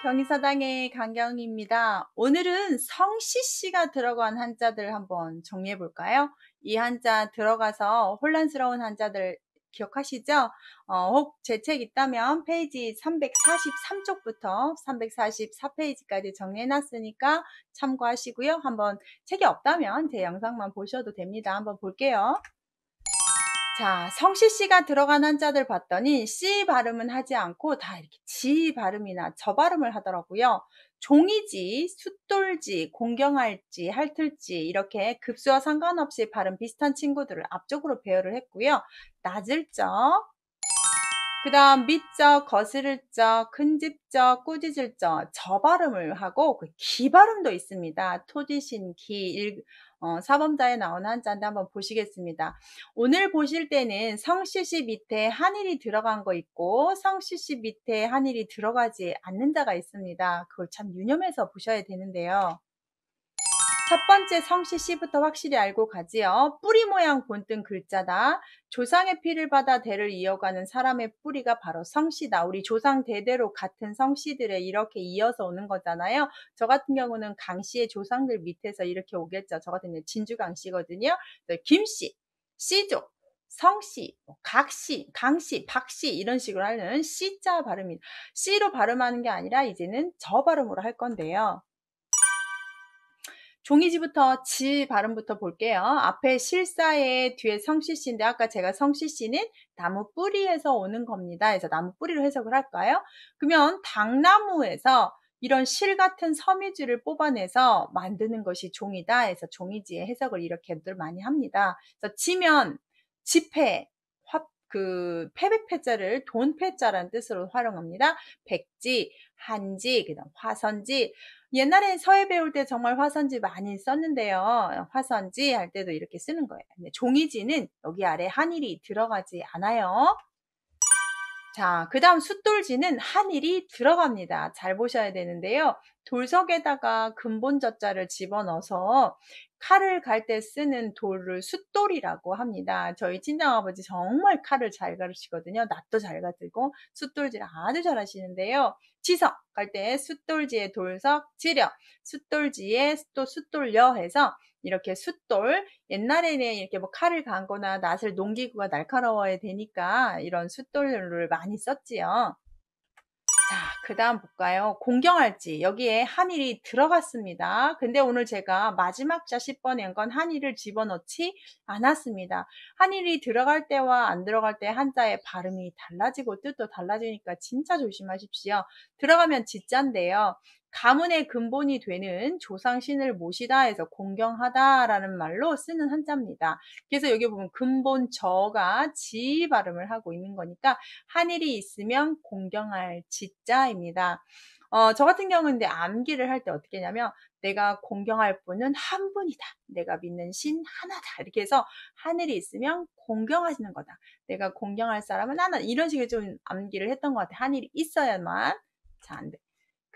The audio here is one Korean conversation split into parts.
경희사당의 강경입니다. 오늘은 성씨씨가 들어간 한자들 한번 정리해 볼까요? 이 한자 들어가서 혼란스러운 한자들 기억하시죠? 혹 제 책 있다면 페이지 343쪽부터 344페이지까지 정리해 놨으니까 참고하시고요. 한번 책이 없다면 제 영상만 보셔도 됩니다. 한번 볼게요. 자, 성씨씨가 들어간 한자들 봤더니 씨 발음은 하지 않고 다 이렇게 지 발음이나 저 발음을 하더라고요. 종이지, 숫돌지, 공경할지, 할틀지 이렇게 급수와 상관없이 발음 비슷한 친구들을 앞쪽으로 배열을 했고요. 낮을 적, 그 다음 밑적, 거스를 적, 큰집 적, 꾸짖을 적, 저 발음을 하고 기 발음도 있습니다. 토지신 기, 사범자에 나온 한자인데 한번 보시겠습니다. 오늘 보실 때는 성씨씨 밑에 한일이 들어간 거 있고 성씨씨 밑에 한일이 들어가지 않는 자가 있습니다. 그걸 참 유념해서 보셔야 되는데요. 첫 번째 성씨씨부터 확실히 알고 가지요. 뿌리 모양 본뜬 글자다. 조상의 피를 받아 대를 이어가는 사람의 뿌리가 바로 성씨다. 우리 조상 대대로 같은 성씨들에 이렇게 이어서 오는 거잖아요. 저 같은 경우는 강씨의 조상들 밑에서 이렇게 오겠죠. 저 같은 경우는 진주강씨거든요. 김씨, 씨족, 성씨, 각씨, 강씨, 박씨 이런 식으로 하는 씨자 발음이 씨로 발음하는 게 아니라 이제는 저 발음으로 할 건데요. 종이지부터 지 발음부터 볼게요. 앞에 실사에 뒤에 성씨씨인데 아까 제가 성씨씨는 나무 뿌리에서 오는 겁니다. 그래서 나무 뿌리로 해석을 할까요? 그러면 당나무에서 이런 실 같은 섬유질을 뽑아내서 만드는 것이 종이다. 해서 종이지의 해석을 이렇게들 많이 합니다. 그래서 지면, 지폐, 패백패자를 돈패자라는 뜻으로 활용합니다. 백지, 한지, 그다음 화선지. 옛날에 서예 배울 때 정말 화선지 많이 썼는데요. 화선지 할 때도 이렇게 쓰는 거예요. 근데 종이지는 여기 아래 한일이 들어가지 않아요. 자, 그 다음 숫돌지는 한일이 들어갑니다. 잘 보셔야 되는데요. 돌석에다가 근본 젖자를 집어넣어서 칼을 갈 때 쓰는 돌을 숫돌이라고 합니다. 저희 친정아버지 정말 칼을 잘 가르치거든요. 낫도 잘 가지고 숫돌지를 아주 잘 하시는데요. 지석 갈 때 숫돌지에 돌석, 지려, 숫돌지에 또 숫돌려 해서 이렇게 숫돌, 옛날에는 이렇게 뭐 칼을 감거나 낫을 농기구가 날카로워야 되니까 이런 숫돌을 많이 썼지요. 자, 그 다음 볼까요? 공경할지. 여기에 한일이 들어갔습니다. 근데 오늘 제가 마지막 자 10번에 건 한일을 집어넣지 않았습니다. 한일이 들어갈 때와 안 들어갈 때 한자의 발음이 달라지고 뜻도 달라지니까 진짜 조심하십시오. 들어가면 지자인데요. 가문의 근본이 되는 조상신을 모시다 해서 공경하다라는 말로 쓰는 한자입니다. 그래서 여기 보면 근본 저가 지 발음을 하고 있는 거니까 한일이 있으면 공경할 지자입니다. 저 같은 경우는 근데 암기를 할 때 어떻게 하냐면 내가 공경할 분은 한 분이다. 내가 믿는 신 하나다. 이렇게 해서 하늘이 있으면 공경하시는 거다. 내가 공경할 사람은 하나. 이런 식으로 좀 암기를 했던 것 같아요. 하늘이 있어야만. 자, 안 돼.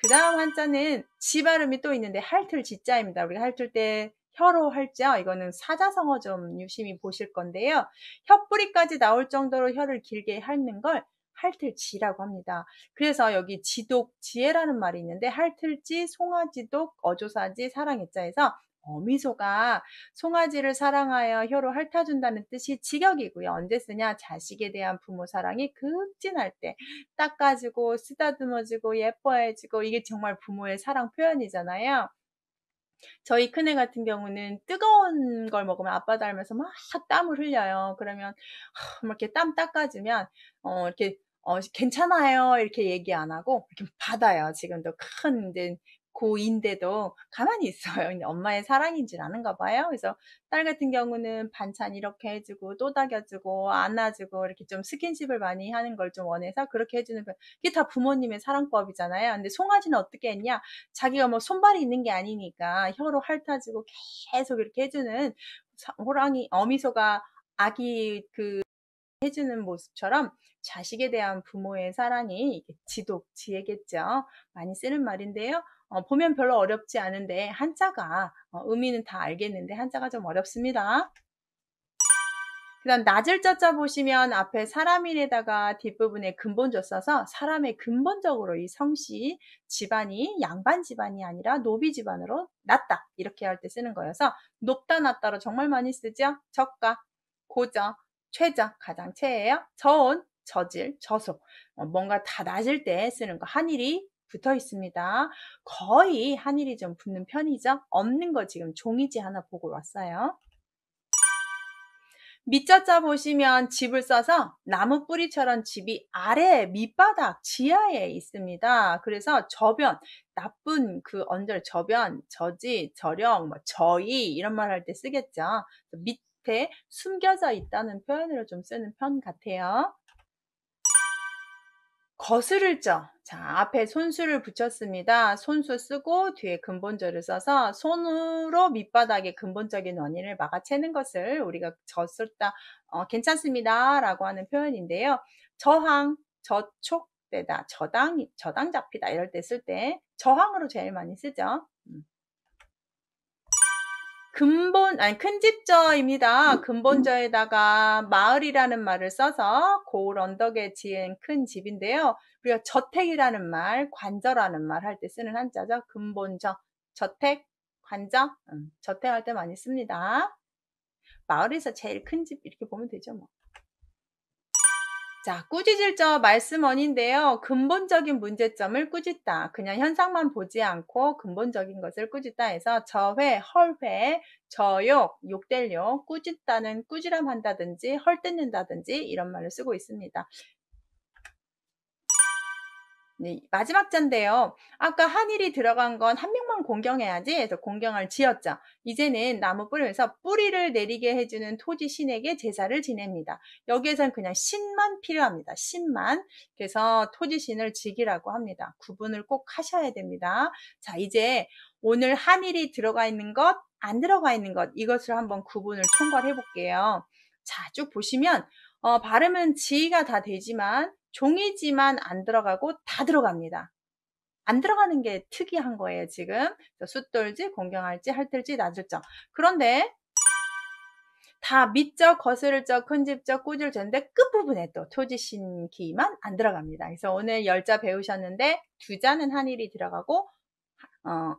그 다음 한자는 지 발음이 또 있는데 할틀 지자입니다. 우리가 할틀 때 혀로 할죠. 이거는 사자성어 좀 유심히 보실 건데요. 혀뿌리까지 나올 정도로 혀를 길게 핥는 걸 할틀지라고 합니다. 그래서 여기 지독, 지혜라는 말이 있는데 할틀지, 송아지독, 어조사지, 사랑해자에서 어미소가 송아지를 사랑하여 혀로 핥아준다는 뜻이 직역이고요. 언제 쓰냐? 자식에 대한 부모 사랑이 극진할 때 닦아주고 쓰다듬어주고 예뻐해주고 이게 정말 부모의 사랑 표현이잖아요. 저희 큰애 같은 경우는 뜨거운 걸 먹으면 아빠 닮아서 막 땀을 흘려요. 그러면 이렇게 땀 닦아주면 이렇게 괜찮아요 이렇게 얘기 안 하고 이렇게 받아요. 지금도 큰 이제 고인데도 가만히 있어요. 근데 엄마의 사랑인 줄 아는가 봐요. 그래서 딸 같은 경우는 반찬 이렇게 해주고 또닥여주고 안아주고 이렇게 좀 스킨십을 많이 하는 걸 좀 원해서 그렇게 해주는 거. 이게 다 부모님의 사랑법이잖아요. 근데 송아지는 어떻게 했냐? 자기가 뭐 손발이 있는 게 아니니까 혀로 핥아주고 계속 이렇게 해주는 호랑이 어미소가 아기 해주는 모습처럼 자식에 대한 부모의 사랑이 지독, 지혜겠죠. 많이 쓰는 말인데요. 보면 별로 어렵지 않은데 한자가 의미는 다 알겠는데 한자가 좀 어렵습니다. 그다음 낮을 자자 보시면 앞에 사람인에다가 뒷부분에 근본조 써서 사람의 근본적으로 이 성씨 집안이 양반 집안이 아니라 노비 집안으로 낮다 이렇게 할 때 쓰는 거여서 높다 낮다로 정말 많이 쓰죠. 저가, 고저, 최저 가장 최예요. 저온, 저질, 저속 뭔가 다 낮을 때 쓰는 거 한일이 붙어 있습니다. 거의 한일이 좀 붙는 편이죠. 없는 거 지금 종이지 하나 보고 왔어요. 밑자자 보시면 집을 써서 나무 뿌리처럼 집이 아래 밑바닥 지하에 있습니다. 그래서 저변 나쁜 그 언저리 저변 저지 저령 뭐 저희 이런 말 할 때 쓰겠죠. 밑에 숨겨져 있다는 표현으로 좀 쓰는 편 같아요. 거스를 적. 자, 앞에 손수를 붙였습니다. 손수 쓰고 뒤에 근본절을 써서 손으로 밑바닥의 근본적인 원인을 막아채는 것을 우리가 졌었다, 괜찮습니다. 라고 하는 표현인데요. 저항, 저촉되다, 저당 잡히다 이럴 때 쓸 때 저항으로 제일 많이 쓰죠. 큰 집저입니다. 근본저에다가 마을이라는 말을 써서 고을 언덕에 지은 큰 집인데요. 우리가 저택이라는 말, 관저라는 말 할 때 쓰는 한자죠. 근본저, 저택, 관저, 저택 할 때 많이 씁니다. 마을에서 제일 큰 집 이렇게 보면 되죠, 뭐. 자, 꾸짖을저 말씀원인데요. 근본적인 문제점을 꾸짖다. 그냥 현상만 보지 않고 근본적인 것을 꾸짖다 해서 저회, 헐회, 저욕, 욕될 욕, 꾸짖다는 꾸지람 한다든지 헐뜯는다든지 이런 말을 쓰고 있습니다. 네, 마지막 자인데요. 아까 한일이 들어간 건 한 명만 공경해야지 해서 공경을 지었죠. 이제는 나무 뿌리에서 뿌리를 내리게 해주는 토지 신에게 제사를 지냅니다. 여기에선 그냥 신만 필요합니다. 신만. 그래서 토지 신을 지기라고 합니다. 구분을 꼭 하셔야 됩니다. 자, 이제 오늘 한일이 들어가 있는 것, 안 들어가 있는 것 이것을 한번 구분을 총괄해 볼게요. 자, 쭉 보시면 발음은 지가 다 되지만 종이지만 안 들어가고 다 들어갑니다. 안 들어가는 게 특이한 거예요, 지금. 숫돌지, 공경할지, 할뜰지, 낮을적. 그런데 다 밑적, 거스를적, 큰집적, 꾸질적인데 끝부분에 또 토지신기만 안 들어갑니다. 그래서 오늘 10자 배우셨는데 2자는 한일이 들어가고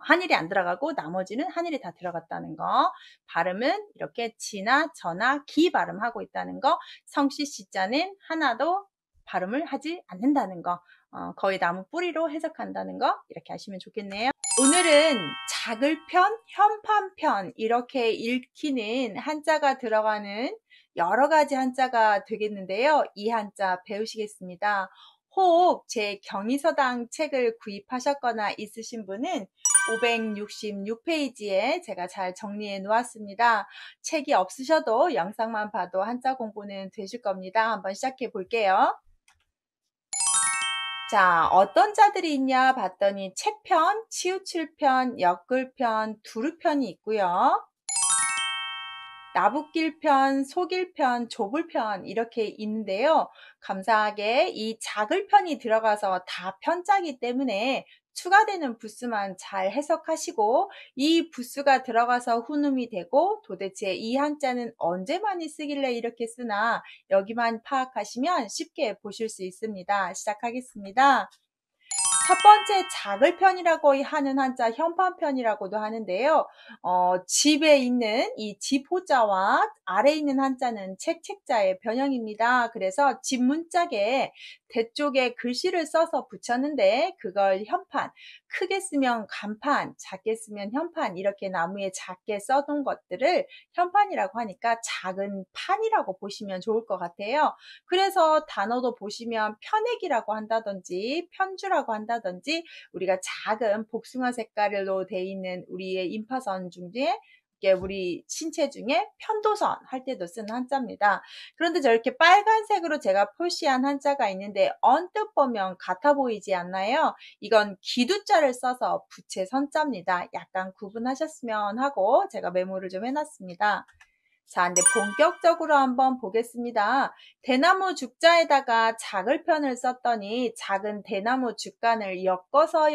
한일이 안 들어가고 나머지는 한일이 다 들어갔다는 거. 발음은 이렇게 지나 저나 기 발음하고 있다는 거. 성씨 시자는 하나도 발음을 하지 않는다는 거. 거의 나무 뿌리로 해석한다는 거. 이렇게 하시면 좋겠네요. 오늘은 작을편, 현판편 이렇게 읽히는 한자가 들어가는 여러 가지 한자가 되겠는데요. 이 한자 배우시겠습니다. 혹 제 경의서당 책을 구입하셨거나 있으신 분은 566페이지에 제가 잘 정리해 놓았습니다. 책이 없으셔도 영상만 봐도 한자 공부는 되실 겁니다. 한번 시작해 볼게요. 자, 어떤 자들이 있냐 봤더니 책편, 치우칠편, 엮을편, 두르편이 있고요. 나붓길편, 속일편, 좁을편 이렇게 있는데요. 감사하게 이 작을편이 들어가서 다 편자기 때문에 추가되는 부수만 잘 해석하시고 이 부수가 들어가서 훈음이 되고 도대체 이 한자는 언제 많이 쓰길래 이렇게 쓰나 여기만 파악하시면 쉽게 보실 수 있습니다. 시작하겠습니다. 첫 번째 작을편이라고 하는 한자 현판편이라고도 하는데요. 집에 있는 이 집호자와 아래 있는 한자는 책자의 변형입니다. 그래서 집 문짝에 대쪽에 글씨를 써서 붙였는데 그걸 현판, 크게 쓰면 간판, 작게 쓰면 현판 이렇게 나무에 작게 써둔 것들을 현판이라고 하니까 작은 판이라고 보시면 좋을 것 같아요. 그래서 단어도 보시면 편액이라고 한다든지 편주라고 한다든지 우리가 작은 복숭아 색깔로 되어 있는 우리의 임파선 중에 우리 신체 중에 편도선 할 때도 쓰는 한자입니다. 그런데 저렇게 빨간색으로 제가 표시한 한자가 있는데 언뜻 보면 같아 보이지 않나요? 이건 기두자를 써서 부채 선자입니다. 약간 구분하셨으면 하고 제가 메모를 좀 해놨습니다. 자, 근데 본격적으로 한번 보겠습니다. 대나무 죽자에다가 작을 편을 썼더니 작은 대나무 죽간을 엮어서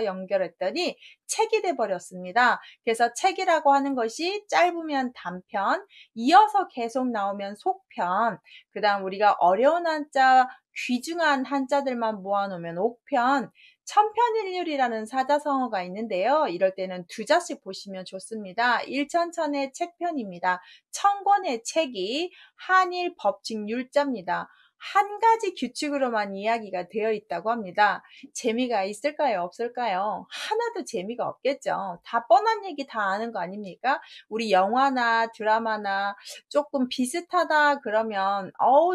연결했더니 책이 돼 버렸습니다. 그래서 책이라고 하는 것이 짧으면 단편, 이어서 계속 나오면 속편, 그 다음 우리가 어려운 한자, 귀중한 한자들만 모아놓으면 옥편, 천편일률이라는 사자성어가 있는데요. 이럴 때는 두 자씩 보시면 좋습니다. 일천천의 책편입니다. 천권의 책이 한일 법칙 율자입니다. 한 가지 규칙으로만 이야기가 되어 있다고 합니다. 재미가 있을까요? 없을까요? 하나도 재미가 없겠죠. 다 뻔한 얘기 다 아는 거 아닙니까? 우리 영화나 드라마나 조금 비슷하다 그러면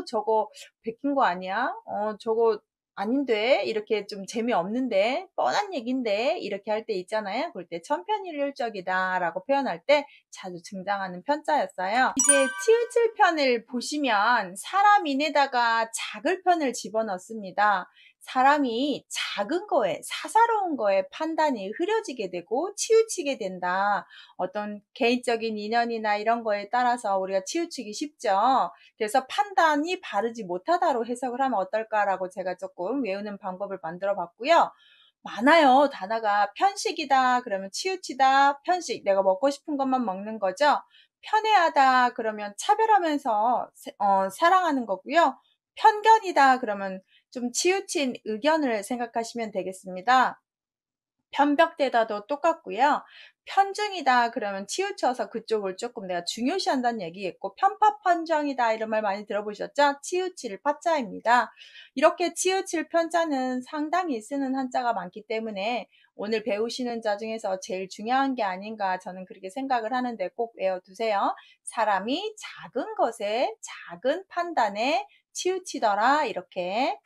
저거 베낀 거 아니야? 저거 아닌데 이렇게 좀 재미없는데 뻔한 얘긴데 이렇게 할 때 있잖아요. 그럴 때 천편일률적이다 라고 표현할 때 자주 등장하는 편자였어요. 이제 치우칠 편을 보시면 사람인에다가 작을 편을 집어넣습니다. 사람이 작은 거에, 사사로운 거에 판단이 흐려지게 되고 치우치게 된다. 어떤 개인적인 인연이나 이런 거에 따라서 우리가 치우치기 쉽죠. 그래서 판단이 바르지 못하다로 해석을 하면 어떨까라고 제가 조금 외우는 방법을 만들어 봤고요. 많아요. 단어가 편식이다 그러면 치우치다, 편식 내가 먹고 싶은 것만 먹는 거죠. 편애하다 그러면 차별하면서 사랑하는 거고요. 편견이다 그러면 좀 치우친 의견을 생각하시면 되겠습니다. 편벽대다도 똑같고요. 편중이다 그러면 치우쳐서 그쪽을 조금 내가 중요시한다는 얘기겠고, 편파편정이다 이런 말 많이 들어보셨죠? 치우칠 파자입니다. 이렇게 치우칠 편자는 상당히 쓰는 한자가 많기 때문에 오늘 배우시는 자 중에서 제일 중요한 게 아닌가 저는 그렇게 생각을 하는데 꼭 외워두세요. 사람이 작은 것에 작은 판단에 치우치더라 이렇게.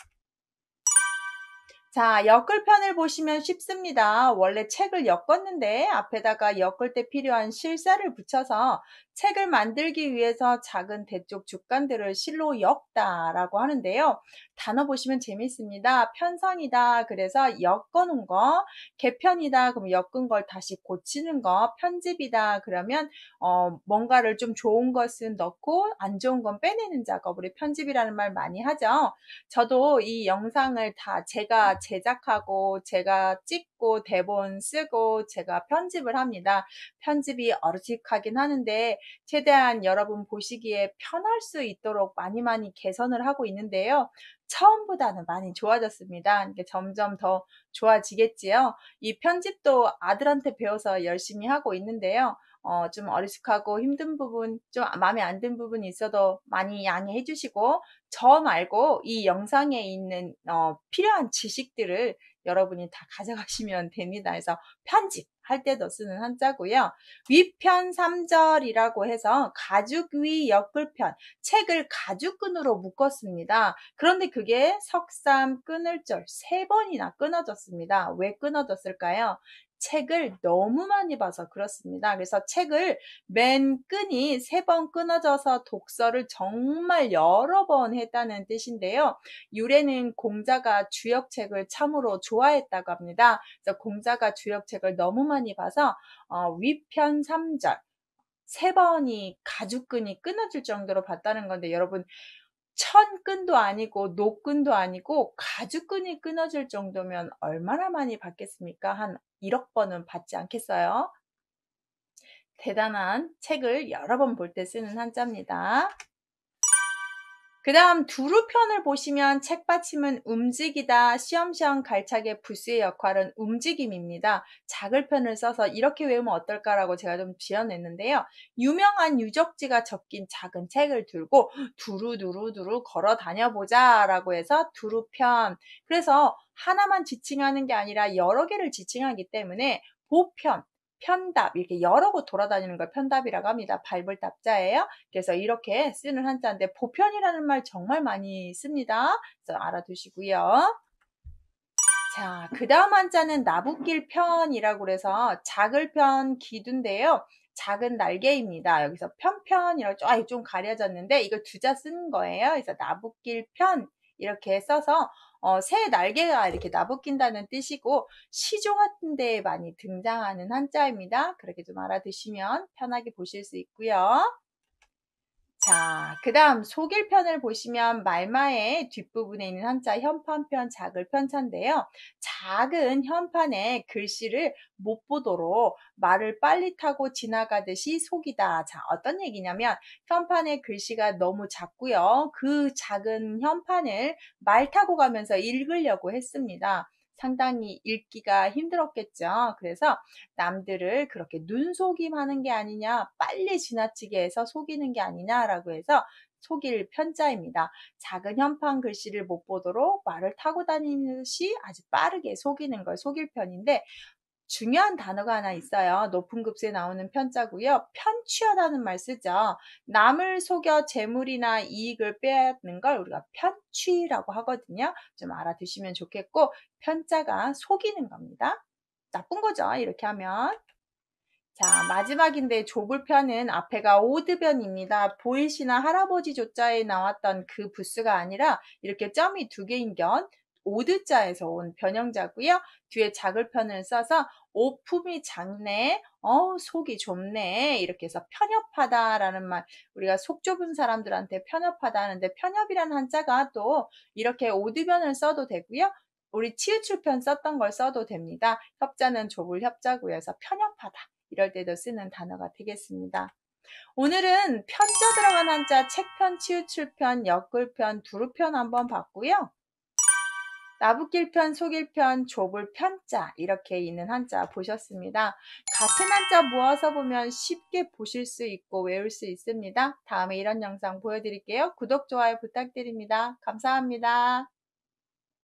자, 엮을편을 보시면 쉽습니다. 원래 책을 엮었는데 앞에다가 엮을 때 필요한 실사를 붙여서 책을 만들기 위해서 작은 대쪽 죽간들을 실로 엮다라고 하는데요. 단어 보시면 재밌습니다. 편성이다. 그래서 엮어놓은 거, 개편이다. 그럼 엮은 걸 다시 고치는 거, 편집이다. 그러면 뭔가를 좀 좋은 것은 넣고 안 좋은 건 빼내는 작업, 우리 편집이라는 말 많이 하죠. 저도 이 영상을 다 제가 제작하고 제가 찍고 대본 쓰고 제가 편집을 합니다. 편집이 어려직하긴 하는데 최대한 여러분 보시기에 편할 수 있도록 많이 개선을 하고 있는데요. 처음보다는 많이 좋아졌습니다. 이게 점점 더 좋아지겠지요. 이 편집도 아들한테 배워서 열심히 하고 있는데요. 좀 어리숙하고 힘든 부분, 좀 마음에 안 든 부분이 있어도 많이 양해해 주시고, 저 말고 이 영상에 있는 필요한 지식들을 여러분이 다 가져가시면 됩니다. 그래서 편집할 때도 쓰는 한자고요. 위편 3절이라고 해서 가죽 위 엮을 편, 책을 가죽끈으로 묶었습니다. 그런데 그게 석삼 끊을절 3번이나 끊어졌습니다. 왜 끊어졌을까요? 책을 너무 많이 봐서 그렇습니다. 그래서 책을 맨 끈이 3번 끊어져서 독서를 정말 여러 번 했다는 뜻인데요. 유래는 공자가 주역책을 참으로 좋아했다고 합니다. 그래서 공자가 주역책을 너무 많이 봐서 위편 3절 3번이 가죽끈이 끊어질 정도로 봤다는 건데, 여러분 천끈도 아니고 노끈도 아니고 가죽끈이 끊어질 정도면 얼마나 많이 봤겠습니까? 한 1억 번은 봤지 않겠어요? 대단한 책을 여러 번 볼 때 쓰는 한자입니다. 그 다음 두루편을 보시면 책받침은 움직이다, 시험시험 갈차게 부수의 역할은 움직임입니다. 작을 편을 써서 이렇게 외우면 어떨까라고 제가 좀 지어냈는데요. 유명한 유적지가 적힌 작은 책을 들고 두루두루두루 걸어 다녀보자 라고 해서 두루편. 그래서 하나만 지칭하는 게 아니라 여러 개를 지칭하기 때문에 보편, 편답 이렇게 여러 곳 돌아다니는 걸 편답이라고 합니다. 밟을 답자예요. 그래서 이렇게 쓰는 한자인데 보편이라는 말 정말 많이 씁니다. 그래서 알아두시고요. 자, 그 다음 한자는 나붓길 편이라고 그래서 작을 편 기두인데요. 작은 날개입니다. 여기서 편편이라고 좀 가려졌는데 이걸 두자 쓴 거예요. 그래서 나붓길 편 이렇게 써서 새 날개가 이렇게 나부낀다는 뜻이고 시조 같은 데에 많이 등장하는 한자입니다. 그렇게 좀 알아두시면 편하게 보실 수 있고요. 자, 그 다음 속일편을 보시면 말마의 뒷부분에 있는 한자 현판편, 작을 편차인데요. 작은 현판에 글씨를 못 보도록 말을 빨리 타고 지나가듯이 속이다. 자, 어떤 얘기냐면 현판에 글씨가 너무 작고요. 그 작은 현판을 말 타고 가면서 읽으려고 했습니다. 상당히 읽기가 힘들었겠죠. 그래서 남들을 그렇게 눈속임하는 게 아니냐, 빨리 지나치게 해서 속이는 게 아니냐라고 해서 속일 편자입니다. 작은 현판 글씨를 못 보도록 말을 타고 다니듯이 아주 빠르게 속이는 걸 속일 편인데 중요한 단어가 하나 있어요. 높은 급수에 나오는 편자고요. 편취하다는 말 쓰죠. 남을 속여 재물이나 이익을 빼앗는 걸 우리가 편취라고 하거든요. 좀 알아두시면 좋겠고 편자가 속이는 겁니다. 나쁜 거죠. 이렇게 하면. 자, 마지막인데 좁을편은 앞에가 오드변입니다. 보이시나 할아버지 조자에 나왔던 그 부스가 아니라 이렇게 점이 두 개인 견 오드자에서 온 변형자고요. 뒤에 작을 편을 써서 오품이 작네, 속이 좁네 이렇게 해서 편협하다라는 말, 우리가 속 좁은 사람들한테 편협하다 하는데 편협이라는 한자가 또 이렇게 오드변을 써도 되고요. 우리 치우출편 썼던 걸 써도 됩니다. 협자는 좁을 협자고요. 그래서 편협하다. 이럴 때도 쓰는 단어가 되겠습니다. 오늘은 편자 들어간 한자 책편, 치우출편, 엮을편, 두루편 한번 봤고요. 나부낄편, 속일편, 좁을 편자 이렇게 있는 한자 보셨습니다. 같은 한자 모아서 보면 쉽게 보실 수 있고 외울 수 있습니다. 다음에 이런 영상 보여드릴게요. 구독, 좋아요 부탁드립니다. 감사합니다.